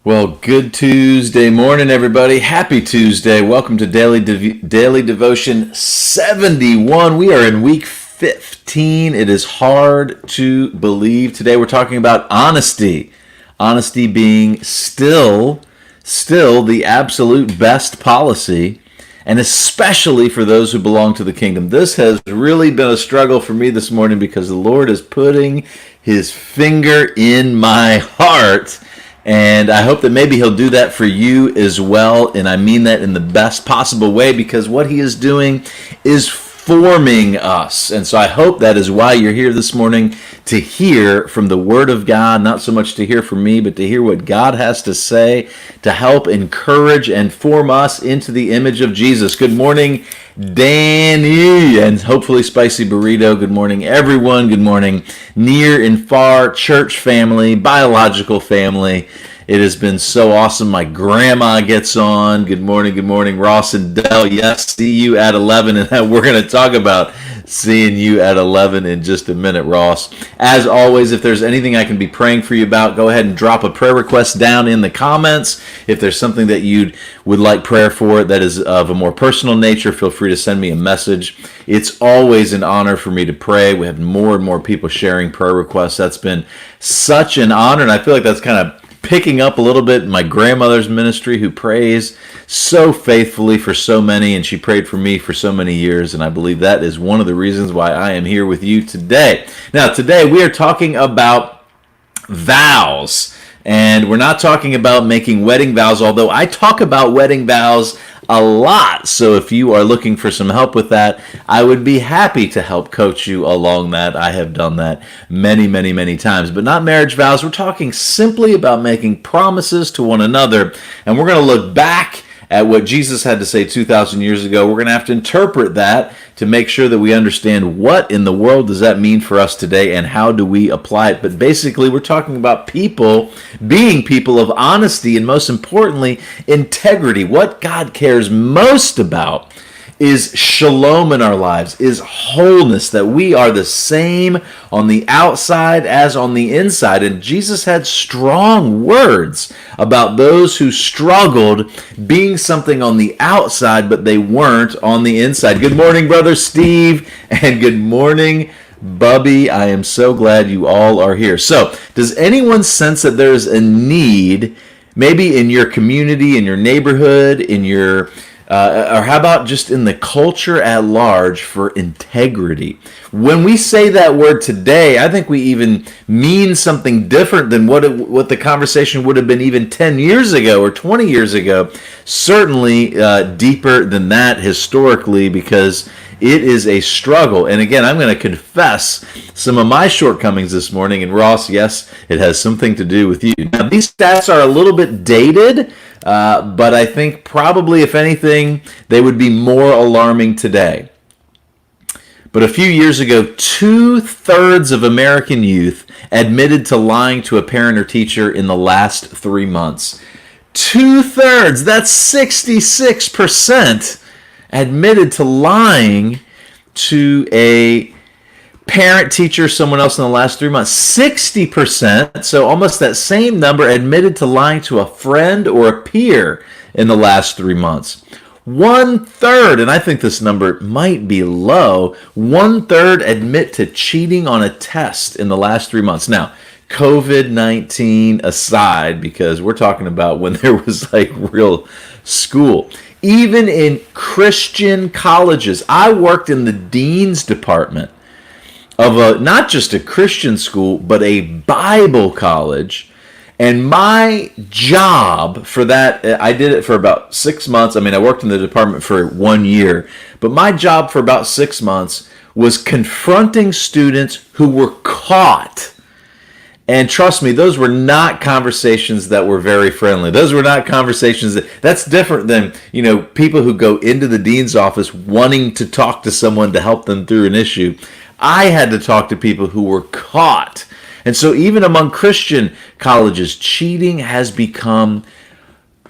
Well, good Tuesday morning, everybody. Happy Tuesday. Welcome to Daily Devotion 71. We are in week 15. It is hard to believe. Today we're talking about honesty. Honesty being still the absolute best policy, and especially for those who belong to the kingdom. This has really been a struggle for me this morning because the Lord is putting his finger in my heart. And I hope that maybe he'll do that for you as well. And I mean that in the best possible way, because what he is doing is forming us. And so I hope that is why you're here this morning, to hear from the Word of God, not so much to hear from me, but to hear what God has to say to help encourage and form us into the image of Jesus. Good morning, Danny, and hopefully Spicy Burrito. Good morning, everyone. Good morning, near and far, church family, biological family. It has been so awesome. My grandma gets on. Good morning, Ross and Dell. Yes, see you at 11, and we're going to talk about seeing you at 11 in just a minute, Ross. As always, if there's anything I can be praying for you about, go ahead and drop a prayer request down in the comments. If there's something that you would like prayer for that is of a more personal nature, feel free to send me a message. It's always an honor for me to pray. We have more and more people sharing prayer requests. That's been such an honor, and I feel like that's kind of picking up a little bit in my grandmother's ministry, who prays so faithfully for so many, and she prayed for me for so many years, and I believe that is one of the reasons why I am here with you today. Now, today we are talking about vows, and we're not talking about making wedding vows, although I talk about wedding vows a lot. So if you are looking for some help with that, I would be happy to help coach you along that. I have done that many times, but not marriage vows. We're talking simply about making promises to one another, and we're going to look back at what Jesus had to say 2,000 years ago. We're going to have to interpret that to make sure that we understand what in the world does that mean for us today and how do we apply it. But basically, we're talking about people being people of honesty and, most importantly, integrity. What God cares most about is shalom in our lives, is wholeness, that we are the same on the outside as on the inside. And Jesus had strong words about those who struggled being something on the outside, but they weren't on the inside. Good morning, Brother Steve, and good morning, Bubby. I am so glad you all are here. So, does anyone sense that there's a need, maybe in your community, in your neighborhood, in your or how about just in the culture at large, for integrity? When we say that word today, I think we even mean something different than what the conversation would have been even 10 years ago or 20 years ago. Certainly deeper than that historically, because it is a struggle. And again, I'm going to confess some of my shortcomings this morning. And Ross, yes, it has something to do with you. Now, these stats are a little bit dated, but I think probably, if anything, they would be more alarming today. But a few years ago, 2/3 of American youth admitted to lying to a parent or teacher in the last 3 months. 2/3, that's 66%, admitted to lying to a parent, teacher, someone else in the last 3 months. 60%, so almost that same number, admitted to lying to a friend or a peer in the last 3 months. 1/3, and I think this number might be low, 1/3 admit to cheating on a test in the last 3 months. Now, COVID-19 aside, because we're talking about when there was like real school. Even in Christian colleges, I worked in the dean's department of not just a Christian school, but a Bible college. And my job for that, I did it for about 6 months. I mean, I worked in the department for 1 year, but my job for about 6 months was confronting students who were caught. And trust me, those were not conversations that were very friendly. Those were not conversations that's different than, people who go into the dean's office wanting to talk to someone to help them through an issue. I had to talk to people who were caught. And so even among Christian colleges, cheating has become,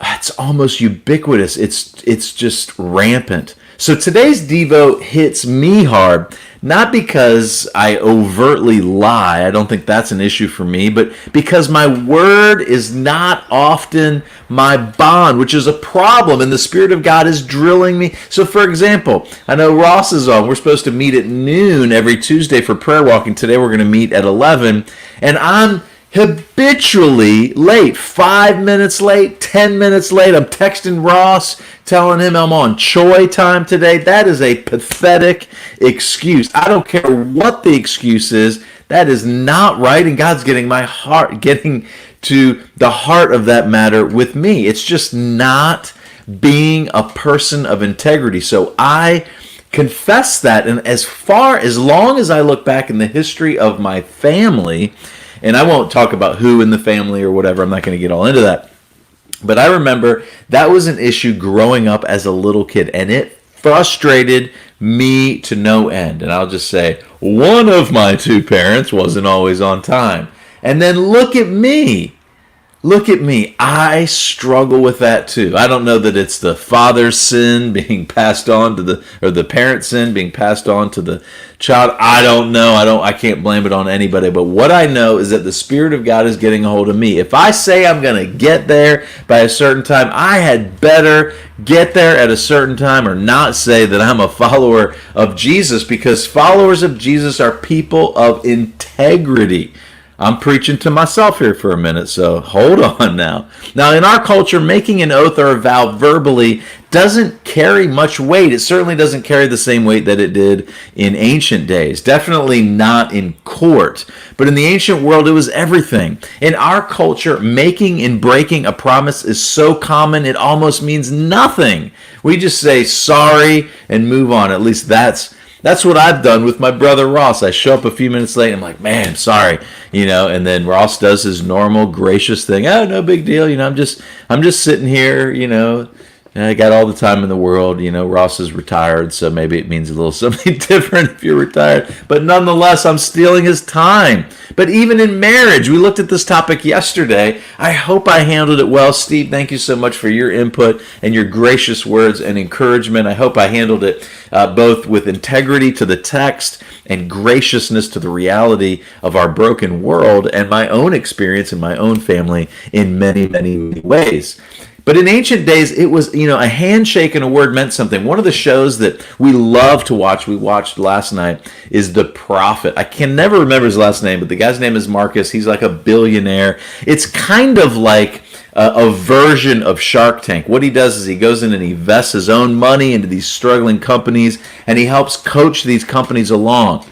it's almost ubiquitous. It's just rampant. So today's Devo hits me hard, not because I overtly lie. I don't think that's an issue for me, but because my word is not often my bond, which is a problem, and the Spirit of God is drilling me. So, for example, I know Ross is on. We're supposed to meet at noon every Tuesday for prayer walking. Today we're going to meet at 11, and I'm habitually late, 5 minutes late, 10 minutes late. I'm texting Ross, telling him I'm on Choi time today. That is a pathetic excuse. I don't care what the excuse is. That is not right, and God's getting to the heart of that matter with me. It's just not being a person of integrity. So I confess that, and as long as I look back in the history of my family, and I won't talk about who in the family or whatever, I'm not going to get all into that. But I remember that was an issue growing up as a little kid, and it frustrated me to no end. And I'll just say, one of my two parents wasn't always on time. And then look at me. Look at me. I struggle with that too. I don't know that it's the father's sin being passed on to or the parent's sin being passed on to the child. I don't know. I can't blame it on anybody. But what I know is that the Spirit of God is getting a hold of me. If I say I'm going to get there by a certain time, I had better get there at a certain time, or not say that I'm a follower of Jesus, because followers of Jesus are people of integrity. I'm preaching to myself here for a minute, so hold on now. Now, in our culture, making an oath or a vow verbally doesn't carry much weight. It certainly doesn't carry the same weight that it did in ancient days. Definitely not in court. But in the ancient world, it was everything. In our culture, making and breaking a promise is so common, it almost means nothing. We just say sorry and move on. At least that's what I've done with my brother Ross. I show up a few minutes late and I'm like, man, I'm sorry, and then Ross does his normal gracious thing. Oh, no big deal. I'm just sitting here, and I got all the time in the world. Ross is retired, so maybe it means a little something different if you're retired. But nonetheless, I'm stealing his time. But even in marriage, we looked at this topic yesterday. I hope I handled it well. Steve, thank you so much for your input and your gracious words and encouragement. I hope I handled it both with integrity to the text and graciousness to the reality of our broken world and my own experience in my own family in many, many, many ways. But in ancient days, it was, a handshake and a word meant something. One of the shows that we love to watch, we watched last night, is The Prophet. I can never remember his last name, but the guy's name is Marcus. He's like a billionaire. It's kind of like a version of Shark Tank. What he does is he goes in and he invests his own money into these struggling companies, and he helps coach these companies along.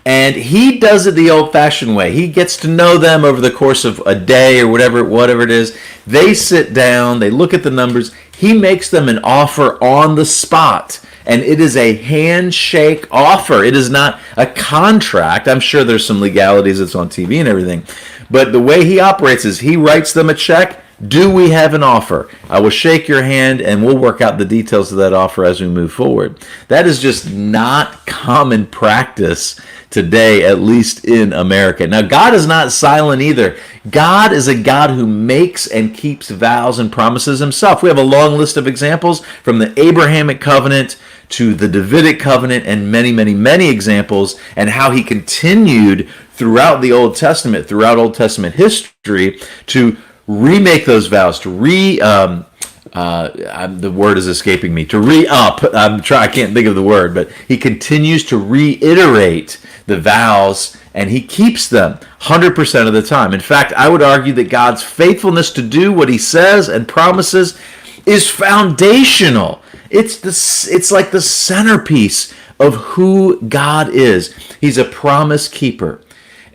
And he does it the old-fashioned way. He gets to know them over the course of a day or whatever it is. They sit down, they look at the numbers. He makes them an offer on the spot. And it is a handshake offer. It is not a contract. I'm sure there's some legalities. It's on TV and everything. But the way he operates is he writes them a check. Do we have an offer? I will shake your hand and we'll work out the details of that offer as we move forward. That is just not common practice today, at least in America. Now, God is not silent either. God is a God who makes and keeps vows and promises himself. We have a long list of examples from the Abrahamic covenant to the Davidic covenant and many, many, many examples, and how he continued throughout the Old Testament, throughout Old Testament history, to remake those vows, to the word is escaping me, to re-up. I can't think of the word, but he continues to reiterate the vows, and he keeps them 100% of the time. In fact, I would argue that God's faithfulness to do what he says and promises is foundational. It's like the centerpiece of who God is. He's a promise keeper.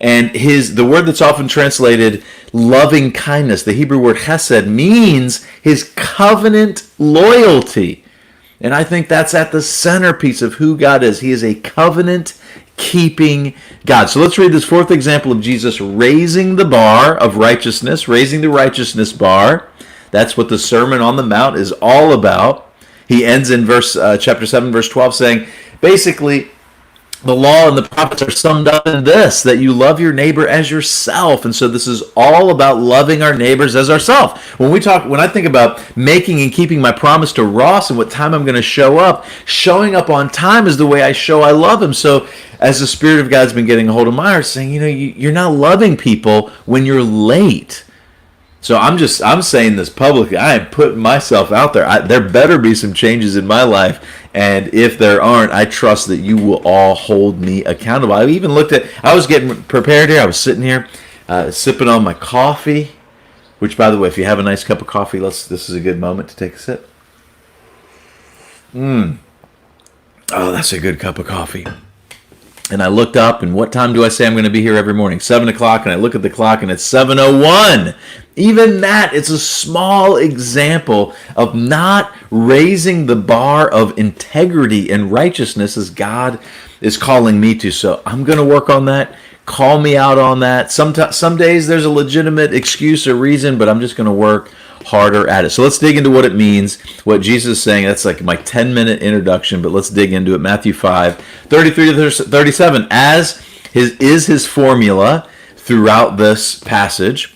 And the word that's often translated loving kindness, the Hebrew word chesed, means his covenant loyalty. And I think that's at the centerpiece of who God is. He is a covenant-keeping God. So let's read this fourth example of Jesus raising the bar of righteousness, raising the righteousness bar. That's what the Sermon on the Mount is all about. He ends in chapter 7, verse 12, saying, basically, The law and the prophets are summed up in this, that you love your neighbor as yourself. And so this is all about loving our neighbors as ourselves. When I think about making and keeping my promise to Ross and what time I'm going to show up, showing up on time is the way I show I love him. So as the Spirit of God's been getting a hold of my heart, saying, you're not loving people when you're late. So I'm saying this publicly. I am putting myself out there. There better be some changes in my life. And if there aren't, I trust that you will all hold me accountable. I was getting prepared here. I was sitting here sipping on my coffee, which, by the way, if you have a nice cup of coffee, this is a good moment to take a sip. Oh, that's a good cup of coffee. And I looked up, and what time do I say I'm going to be here every morning? 7 o'clock, and I look at the clock, and it's 7:01. Even that, it's a small example of not raising the bar of integrity and righteousness as God is calling me to. So I'm going to work on that. Call me out on that. Some days there's a legitimate excuse or reason, but I'm just going to work harder at it. So let's dig into what it means, what Jesus is saying. That's like my 10-minute introduction, but let's dig into it. Matthew 5:33-37, as his formula throughout this passage.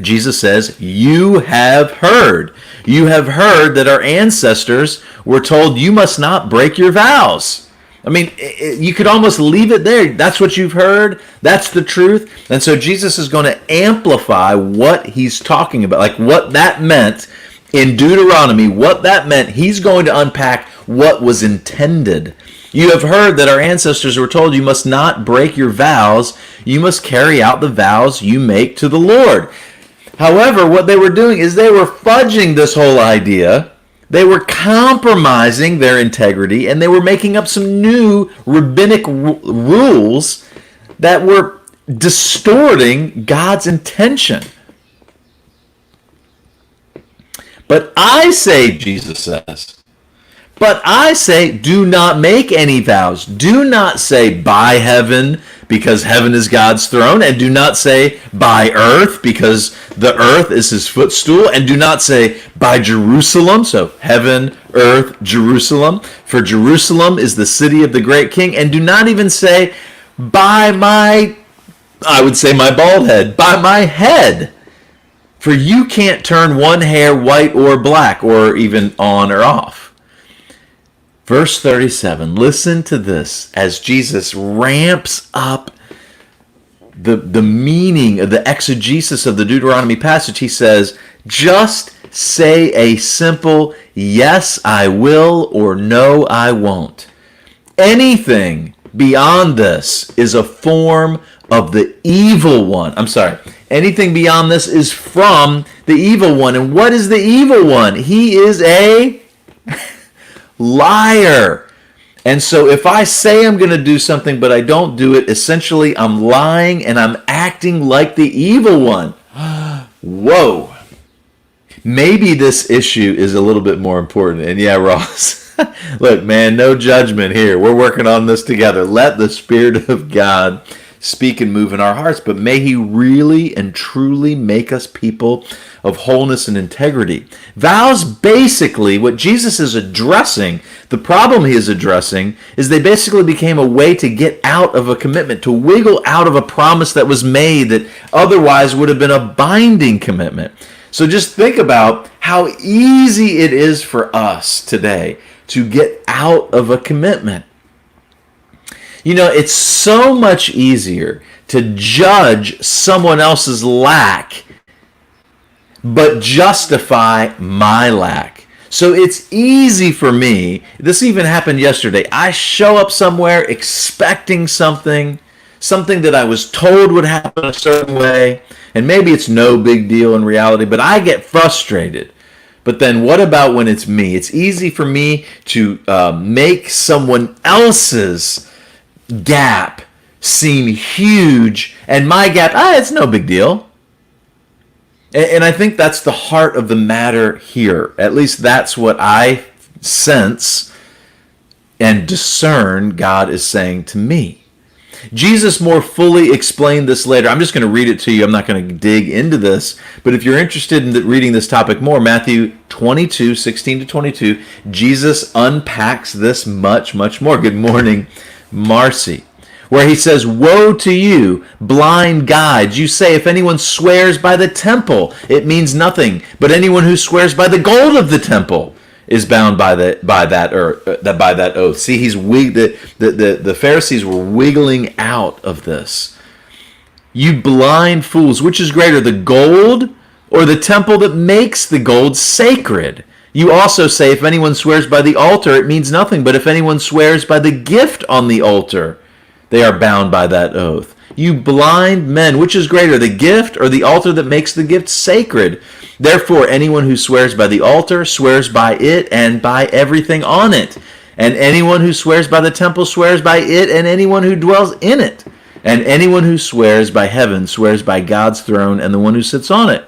Jesus says, you have heard that our ancestors were told you must not break your vows. I mean, you could almost leave it there. That's what you've heard. That's the truth. And so Jesus is going to amplify what he's talking about, like what that meant in Deuteronomy, what that meant. He's going to unpack what was intended. You have heard that our ancestors were told you must not break your vows. You must carry out the vows you make to the Lord. However, what they were doing is they were fudging this whole idea. They were compromising their integrity, and they were making up some new rabbinic rules that were distorting God's intention. But I say, Jesus says, do not make any vows. Do not say by heaven, because heaven is God's throne, and do not say by earth, because the earth is his footstool, and do not say by Jerusalem, so heaven, earth, Jerusalem, for Jerusalem is the city of the great king, and do not even say by my bald head, by my head, for you can't turn one hair white or black, or even on or off. Verse 37, listen to this as Jesus ramps up the meaning of the exegesis of the Deuteronomy passage. He says, just say a simple yes, I will, or no, I won't. Anything beyond this is a form of the evil one. Anything beyond this is from the evil one. And what is the evil one? He is a liar. And so if I say I'm going to do something but I don't do it, essentially I'm lying and I'm acting like the evil one. Whoa. Maybe this issue is a little bit more important. And yeah, Ross, look, man, no judgment here. We're working on this together. Let the Spirit of God speak and move in our hearts, but may he really and truly make us people of wholeness and integrity. Vows, basically, what Jesus is addressing, the problem he is addressing, is they basically became a way to get out of a commitment, to wiggle out of a promise that was made that otherwise would have been a binding commitment. So just think about how easy it is for us today to get out of a commitment. You know, it's so much easier to judge someone else's lack, but justify my lack. So it's easy for me. This even happened yesterday. I show up somewhere expecting something that I was told would happen a certain way, and maybe it's no big deal in reality, but I get frustrated. But then what about when it's me? It's easy for me to make someone else's gap seem huge, and my gap, it's no big deal. And I think that's the heart of the matter here. At least that's what I sense and discern God is saying to me. Jesus more fully explained this later. I'm just going to read it to you. I'm not going to dig into this. But if you're interested in reading this topic more, Matthew 22:16-22, Jesus unpacks this much, much more. Good morning, Marcy, where he says, "Woe to you, blind guides! You say, if anyone swears by the temple, it means nothing. But anyone who swears by the gold of the temple is bound by that oath." See, the Pharisees were wiggling out of this. You blind fools, which is greater, the gold or the temple that makes the gold sacred? You also say, if anyone swears by the altar, it means nothing. But if anyone swears by the gift on the altar, they are bound by that oath. You blind men, which is greater, the gift or the altar that makes the gift sacred? Therefore, anyone who swears by the altar swears by it and by everything on it. And anyone who swears by the temple swears by it and anyone who dwells in it. And anyone who swears by heaven swears by God's throne and the one who sits on it.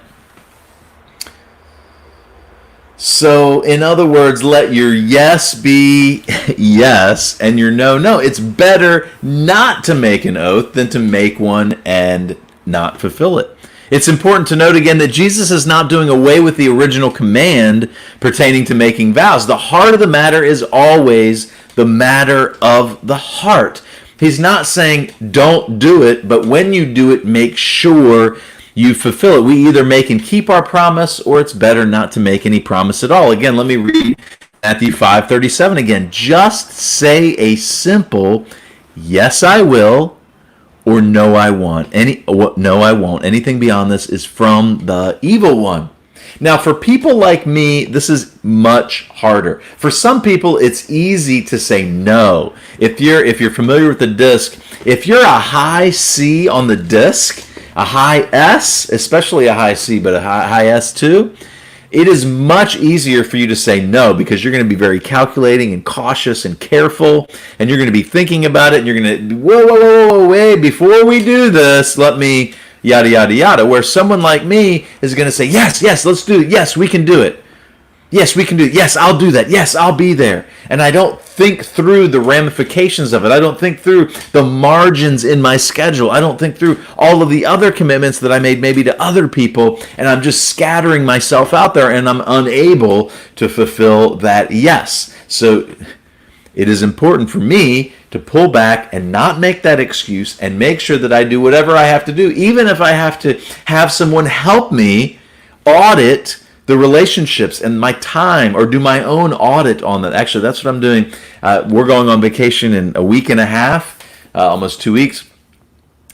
So, in other words, let your yes be yes and your no, no. It's better not to make an oath than to make one and not fulfill it. It's important to note again that Jesus is not doing away with the original command pertaining to making vows. The heart of the matter is always the matter of the heart. He's not saying don't do it, but when you do it, make sure you fulfill it. We either make and keep our promise, or it's better not to make any promise at all. Again, let me read Matthew 5:37 again. Just say a simple, yes, I will, or no, I won't. No, I won't. Anything beyond this is from the evil one. Now, for people like me, this is much harder. For some people, it's easy to say no. If you're familiar with the disc, if you're a high C on the disc, a high S, especially a high C, but a high S too, it is much easier for you to say no, because you're going to be very calculating and cautious and careful, and you're going to be thinking about it, and you're going to, whoa, wait, before we do this, let me yada, yada, yada. Where someone like me is going to say, yes, let's do it. Yes, we can do it. Yes, we can do it. Yes, I'll do that. Yes, I'll be there. And I don't think through the ramifications of it. I don't think through the margins in my schedule. I don't think through all of the other commitments that I made maybe to other people. And I'm just scattering myself out there, and I'm unable to fulfill that yes. So it is important for me to pull back and not make that excuse, and make sure that I do whatever I have to do, even if I have to have someone help me audit the relationships and my time, or do my own audit on that. Actually, that's what I'm doing. We're going on vacation in a week and a half, almost 2 weeks.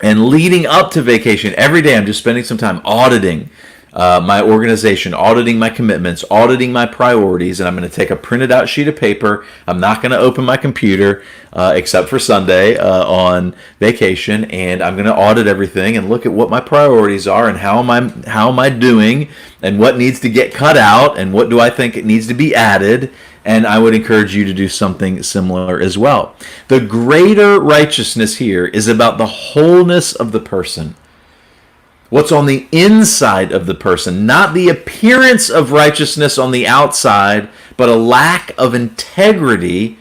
And leading up to vacation, every day I'm just spending some time auditing my organization, auditing my commitments, auditing my priorities, and I'm going to take a printed out sheet of paper. I'm not going to open my computer except for Sunday on vacation, and I'm going to audit everything and look at what my priorities are, and how am I doing, and what needs to get cut out, and what do I think it needs to be added. And I would encourage you to do something similar as well. The greater righteousness here is about the wholeness of the person. What's on the inside of the person, not the appearance of righteousness on the outside, but a lack of integrity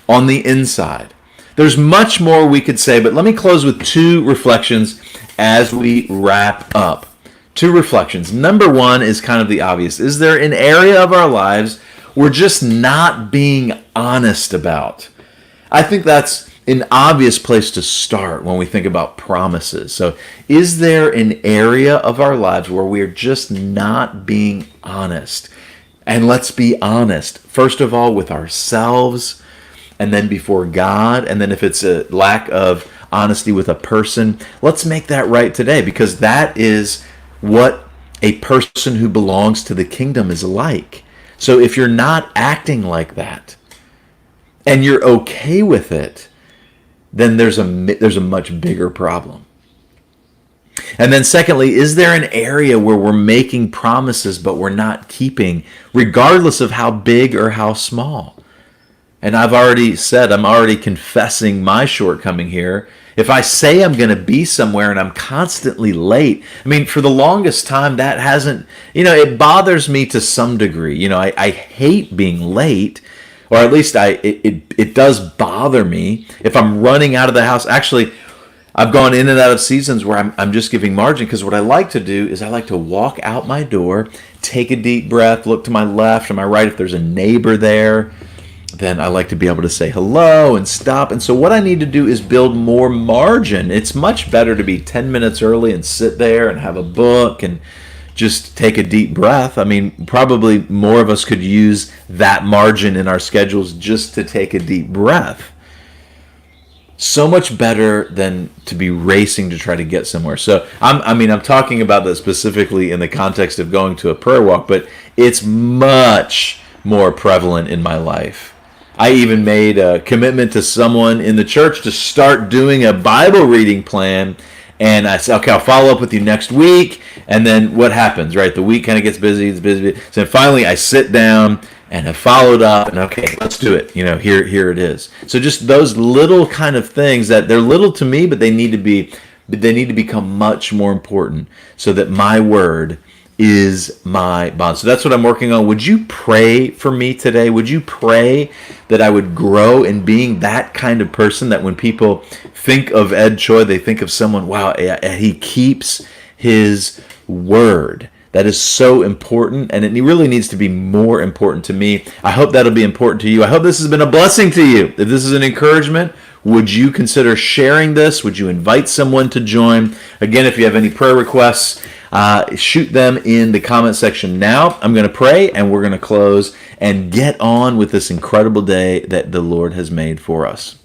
on the inside. There's much more we could say, but let me close with two reflections as we wrap up. Two reflections. Number one is kind of the obvious. Is there an area of our lives we're just not being honest about? I think that's an obvious place to start when we think about promises. So, is there an area of our lives where we're just not being honest? And let's be honest, first of all, with ourselves, and then before God, and then if it's a lack of honesty with a person, let's make that right today, because that is what a person who belongs to the kingdom is like. So if you're not acting like that, and you're okay with it, then there's a much bigger problem. And then secondly, is there an area where we're making promises but we're not keeping, regardless of how big or how small? And I've already said, I'm already confessing my shortcoming here. If I say I'm going to be somewhere and I'm constantly late, I mean, for the longest time, that hasn't, it bothers me to some degree. I hate being late, or at least it does bother me if I'm running out of the house. Actually, I've gone in and out of seasons where I'm just giving margin, because what I like to do is I like to walk out my door, take a deep breath, look to my left and my right if there's a neighbor there. then I like to be able to say hello and stop. And so what I need to do is build more margin. It's much better to be 10 minutes early and sit there and have a book and just take a deep breath. I mean, probably more of us could use that margin in our schedules just to take a deep breath. So much better than to be racing to try to get somewhere. So I'm talking about that specifically in the context of going to a prayer walk, but it's much more prevalent in my life. I even made a commitment to someone in the church to start doing a Bible reading plan. And I said, okay, I'll follow up with you next week. And then what happens, right? The week kind of gets busy, it's busy. So finally I sit down and have followed up and okay, let's do it. Here it is. So just those little kind of things that they're little to me, but they need to become much more important so that my word is my bond. So that's what I'm working on. Would you pray for me today? Would you pray that I would grow in being that kind of person that when people think of Ed Choi, they think of someone, wow, he keeps his word. That is so important, and it really needs to be more important to me. I hope that'll be important to you. I hope this has been a blessing to you. If this is an encouragement, would you consider sharing this? Would you invite someone to join? Again, if you have any prayer requests, shoot them in the comment section now. I'm going to pray, and we're going to close and get on with this incredible day that the Lord has made for us.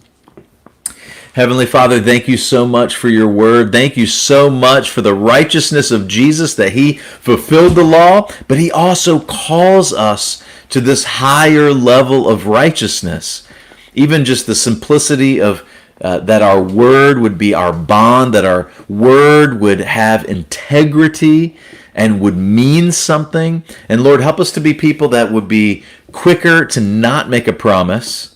Heavenly Father, thank you so much for your word. Thank you so much for the righteousness of Jesus, that he fulfilled the law, but he also calls us to this higher level of righteousness. Even just the simplicity of that our word would be our bond, that our word would have integrity and would mean something. And Lord, help us to be people that would be quicker to not make a promise,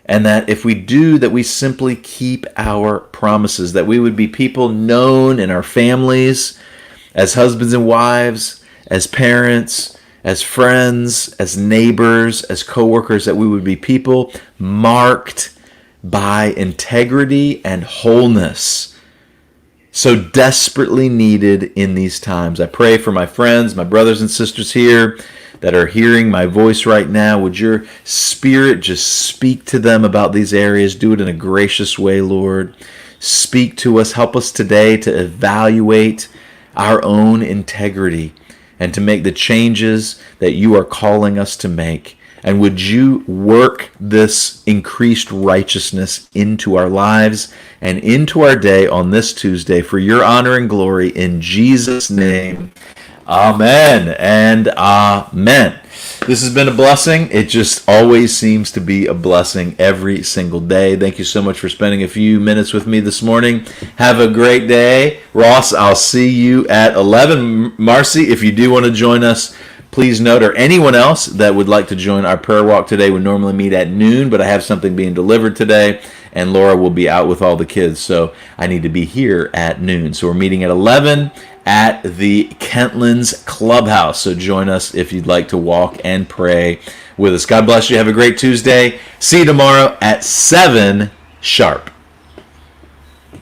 and that if we do, that we simply keep our promises, that we would be people known in our families as husbands and wives, as parents, as friends, as neighbors, as coworkers, that we would be people marked by integrity and wholeness, so desperately needed in these times. I pray for my friends, my brothers and sisters here that are hearing my voice right now. Would your Spirit just speak to them about these areas? Do it in a gracious way, Lord. Speak to us. Help us today to evaluate our own integrity and to make the changes that you are calling us to make. And would you work this increased righteousness into our lives and into our day on this Tuesday for your honor and glory, in Jesus' name. Amen and amen. This has been a blessing. It just always seems to be a blessing every single day. Thank you so much for spending a few minutes with me this morning. Have a great day. Ross, I'll see you at 11. Marcy, if you do want to join us, please note, or anyone else that would like to join our prayer walk today, we normally meet at noon, but I have something being delivered today, and Laura will be out with all the kids, so I need to be here at noon. So we're meeting at 11 at the Kentlands Clubhouse. So join us if you'd like to walk and pray with us. God bless you. Have a great Tuesday. See you tomorrow at 7 sharp.